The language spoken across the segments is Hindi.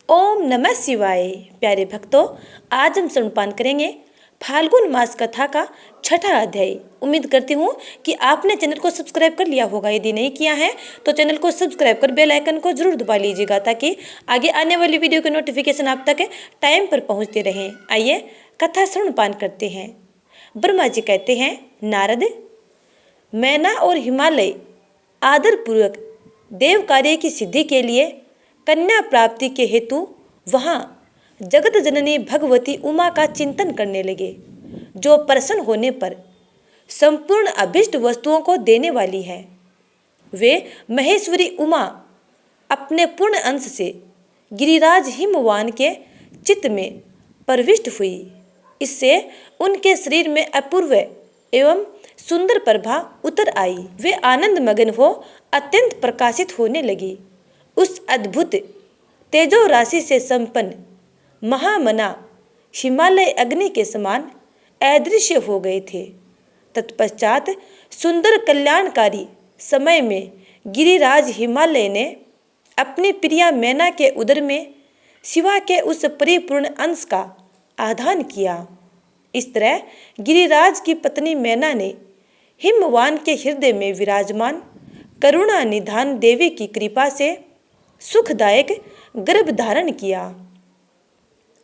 ओम नमः शिवाय। प्यारे भक्तों, आज हम स्तनपान करेंगे फाल्गुन मास कथा का छठा अध्याय। उम्मीद करती हूँ कि आपने चैनल को सब्सक्राइब कर लिया होगा। यदि नहीं किया है तो चैनल को सब्सक्राइब कर बेल आइकन को जरूर दबा लीजिएगा ताकि आगे आने वाली वीडियो के नोटिफिकेशन आप तक टाइम पर पहुँचते रहें। आइए कथा स्तनपान करते हैं। ब्रह्मा जी कहते हैं, नारद, मैना और हिमालय आदरपूर्वक देव कार्य की सिद्धि के लिए कन्या प्राप्ति के हेतु वहाँ जगत जननी भगवती उमा का चिंतन करने लगे, जो प्रसन्न होने पर संपूर्ण अभिष्ट वस्तुओं को देने वाली है। वे महेश्वरी उमा अपने पूर्ण अंश से गिरिराज हिमवान के चित्त में प्रविष्ट हुई। इससे उनके शरीर में अपूर्व एवं सुंदर प्रभा उतर आई। वे आनंद मगन हो अत्यंत प्रकाशित होने लगी। उस अद्भुत तेजो राशि से संपन्न महामना हिमालय अग्नि के समान अदृश्य हो गए थे। तत्पश्चात सुंदर कल्याणकारी समय में गिरिराज हिमालय ने अपनी प्रिया मैना के उदर में शिवा के उस परिपूर्ण अंश का आधान किया। इस तरह गिरिराज की पत्नी मैना ने हिमवान के हृदय में विराजमान करुणा निधान देवी की कृपा से सुखदायक गर्भ धारण किया।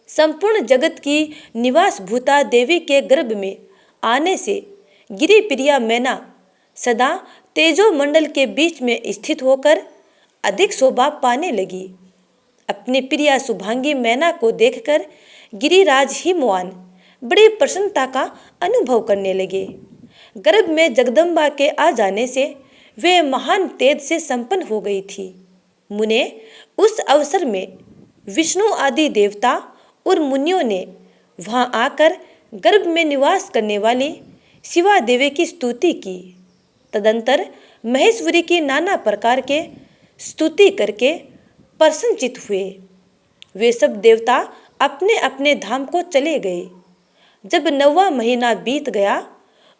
संपूर्ण जगत की निवास भूता देवी के गर्भ में आने से गिरि प्रिया मैना सदा तेजो मंडल के बीच में स्थित होकर अधिक शोभा पाने लगी। अपनी प्रिया शुभांगी मैना को देखकर गिरिराज हिमवान बड़ी प्रसन्नता का अनुभव करने लगे। गर्भ में जगदम्बा के आ जाने से वे महान तेज से संपन्न हो गई थी। मुने उस अवसर में विष्णु आदि देवता और मुनियों ने वहां आकर गर्भ में निवास करने वाली शिवा देवी की स्तुति की। तदंतर महेश्वरी की नाना प्रकार के स्तुति करके प्रसन्नचित हुए। वे सब देवता अपने अपने धाम को चले गए। जब 9वां महीना बीत गया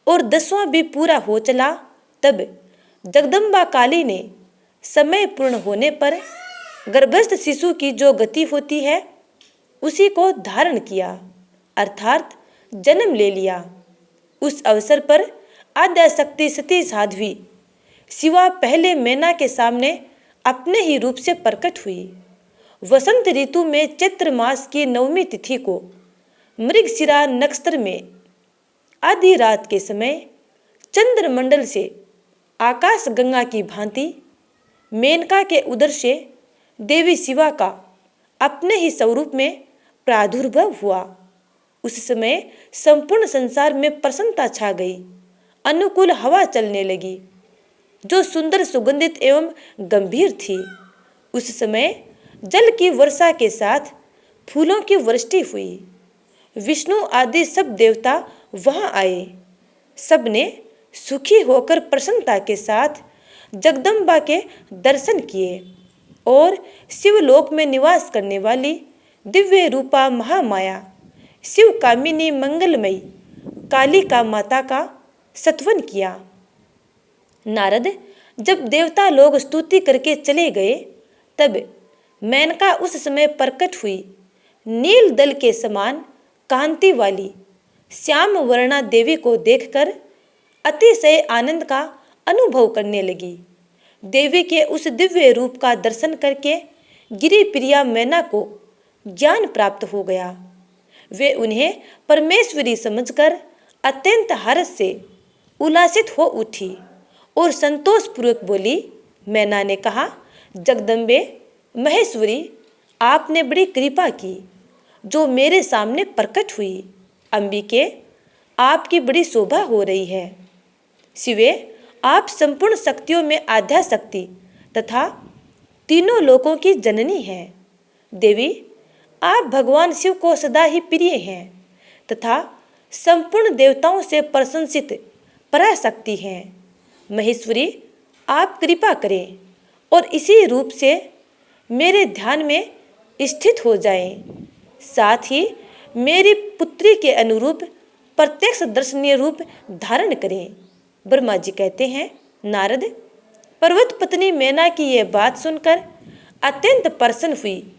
और 10वां भी पूरा हो चला, तब जगदम्बा काली ने समय पूर्ण होने पर गर्भस्थ शिशु की जो गति होती है उसी को धारण किया, अर्थात जन्म ले लिया। उस अवसर पर आद्याशक्ति सती साध्वी शिवा पहले मैना के सामने अपने ही रूप से प्रकट हुई। वसंत ऋतु में चैत्र मास की 9वीं तिथि को मृगशिरा नक्षत्र में आधी रात के समय चंद्रमंडल से आकाश गंगा की भांति मेनका के उदर से देवी शिवा का अपने ही स्वरूप में प्रादुर्भाव हुआ। उस समय संपूर्ण संसार में प्रसन्नता छा गई। अनुकूल हवा चलने लगी जो सुंदर सुगंधित एवं गंभीर थी। उस समय जल की वर्षा के साथ फूलों की वृष्टि हुई। विष्णु आदि सब देवता वहां आए। सबने सुखी होकर प्रसन्नता के साथ जगदम्बा के दर्शन किए और शिवलोक में निवास करने वाली दिव्य रूपा महामाया शिव कामिनी मंगलमयी कालिका माता का सत्वन किया। नारद, जब देवता लोग स्तुति करके चले गए, तब मेनका उस समय प्रकट हुई। नील दल के समान कांति वाली श्याम वर्णा देवी को देखकर अतिशय आनंद का अनुभव करने लगी। देवी के उस दिव्य रूप का दर्शन करके गिरि प्रिया मैना को ज्ञान प्राप्त हो गया। वे उन्हें परमेश्वरी समझकर अत्यंत हर्ष से उल्लासित हो उठी और संतोषपूर्वक बोली। मैना ने कहा, जगदम्बे महेश्वरी, आपने बड़ी कृपा की जो मेरे सामने प्रकट हुई। अंबिके, आपकी बड़ी शोभा हो रही है। शिवे, आप संपूर्ण शक्तियों में आद्या शक्ति तथा तीनों लोकों की जननी हैं। देवी, आप भगवान शिव को सदा ही प्रिय हैं तथा संपूर्ण देवताओं से प्रशंसित पराशक्ति हैं। महेश्वरी, आप कृपा करें और इसी रूप से मेरे ध्यान में स्थित हो जाएं। साथ ही मेरी पुत्री के अनुरूप प्रत्यक्ष दर्शनीय रूप धारण करें। ब्रह्मा जी कहते हैं, नारद, पर्वत पत्नी मैना की यह बात सुनकर अत्यंत प्रसन्न हुई।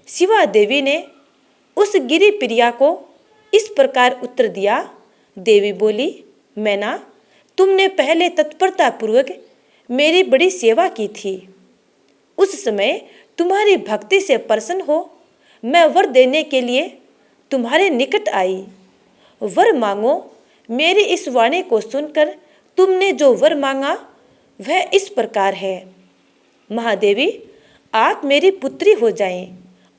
शिवा देवी ने उस गिरी प्रिया को इस प्रकार उत्तर दिया। देवी बोली, मैना, तुमने पहले तत्परता पूर्वक मेरी बड़ी सेवा की थी। उस समय तुम्हारी भक्ति से प्रसन्न हो मैं वर देने के लिए तुम्हारे निकट आई। वर मांगो। मेरी इस वाणी को सुनकर तुमने जो वर मांगा वह इस प्रकार है। महादेवी, आप मेरी पुत्री हो जाएं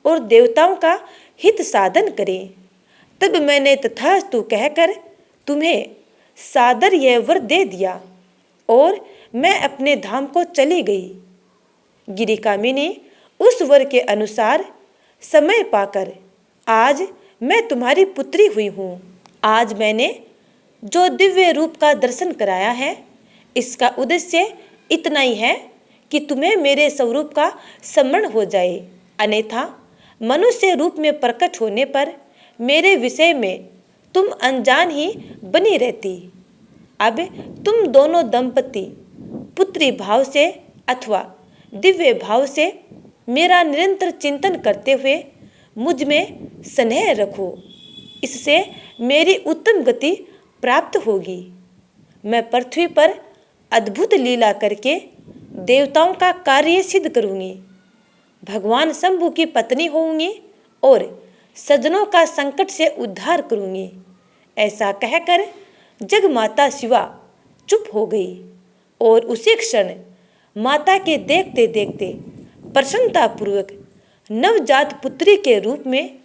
और देवताओं का हित साधन करें। तब मैंने तथास्तु कहकर तुम्हें सादर यह वर दे दिया और मैं अपने धाम को चली गई। गिरिकामिनी उस वर के अनुसार समय पाकर आज मैं तुम्हारी पुत्री हुई हूँ। आज मैंने जो दिव्य रूप का दर्शन कराया है इसका उद्देश्य इतना ही है कि तुम्हें मेरे स्वरूप का स्मरण हो जाए, अन्यथा मनुष्य रूप में प्रकट होने पर मेरे विषय में तुम अनजान ही बनी रहती। अब तुम दोनों दंपति पुत्री भाव से अथवा दिव्य भाव से मेरा निरंतर चिंतन करते हुए मुझ में स्नेह रखो, इससे मेरी उत्तम गति प्राप्त होगी। मैं पृथ्वी पर अद्भुत लीला करके देवताओं का कार्य सिद्ध करूँगी, भगवान शंभु की पत्नी होंगी और सज्जनों का संकट से उद्धार करूँगी। ऐसा कहकर जगमाता शिवा चुप हो गई और उसी क्षण माता के देखते देखते प्रसन्नतापूर्वक नवजात पुत्री के रूप में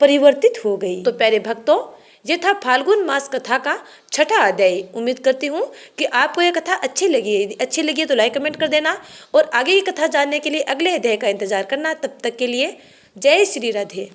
परिवर्तित हो गई। तो प्यारे भक्तों, ये था फाल्गुन मास कथा का छठा अध्याय। उम्मीद करती हूँ कि आपको यह कथा अच्छी लगी है। यदि अच्छी लगी है तो लाइक कमेंट कर देना और आगे की कथा जानने के लिए अगले अध्याय का इंतजार करना। तब तक के लिए जय श्री राधे।